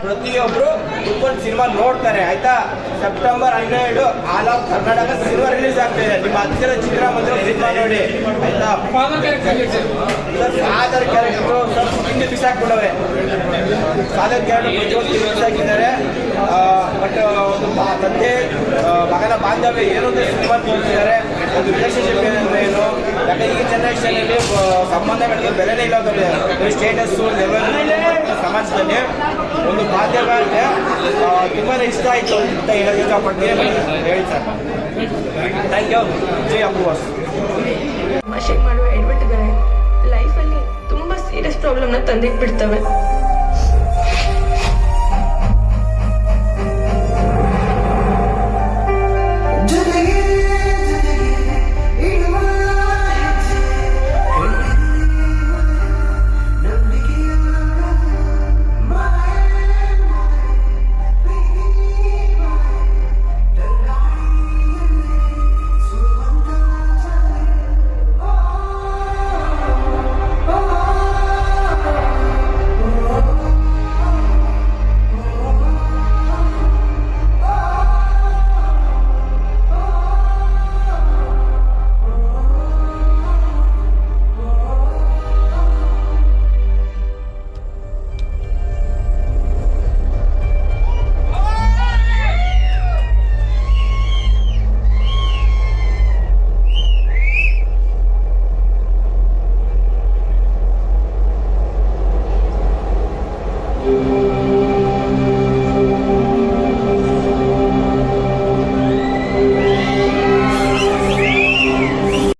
ಪ್ರತಿಯೊಬ್ರು ಕುತ್ಕೊಂಡು ಸಿನಿಮಾ ನೋಡ್ತಾರೆ ಆಯ್ತಾ. September 17 all of Karnataka cinema release ಆಗ್ತಿದೆ. ನಿಮ್ಮ ಹತ್ತಿರ ಚಿತ್ರಮಂದಿರ ಸಿನಿಮಾ ನೋಡಿ ಆಯ್ತಾ. ಫಾದರ್ ಕ್ಯಾರೆಕ್ಟರ್ ಸ್ವಲ್ಪ ಹಿಂದೆ ಬಿಸಾಕ್ಬಿಡವೆ. ಫಾದರ್ ಕ್ಯಾರೆಕ್ಟರ್ ಬಿಸಾಕಿದ್ದಾರೆ. ಬಟ್ ಒಂದು ತಂದೆ ಮಗನ ಬಾಂಧವ್ಯ ಏನು ಅಂತ ಸಿನಿಮಾ ತೋರಿಸಿದ್ದಾರೆ. ಒಂದು ರಿಲೇಶನ್ಶಿಪ್ ಏನಂದ್ರೆ ಏನು, ಯಾಕಂದ್ರೆ ಈ ಜನರೇಷನಲ್ಲಿ ಸಂಬಂಧಗಳಿಗೆ ಬೆಲೆನೇ ಇಲ್ಲ. ಸ್ಟೇಟಸ್ಸು ಲೆವೆಲ್ ಸಮಾಜದಲ್ಲಿ ಒಂದು ಬಾಧ್ಯತೆ ತುಂಬಾ ಇಷ್ಟ ಆಯಿತು ಅಂತ ಹೇಳೋಕೆ ಇಷ್ಟಪಡ್ತೀನಿ. ಹೇಳಿ ಸರ್. Thank you. ಜೈ ಅಪ್ಪುವಾಸ್. ತಮಾಷೆ ಮಾಡುವ ಎಡವಟ್ಟುಗಳೇ ಲೈಫಲ್ಲಿ ತುಂಬ ಸೀರಿಯಸ್ ಪ್ರಾಬ್ಲಮ್ನ ತಂದಿಟ್ಬಿಡ್ತವೆ.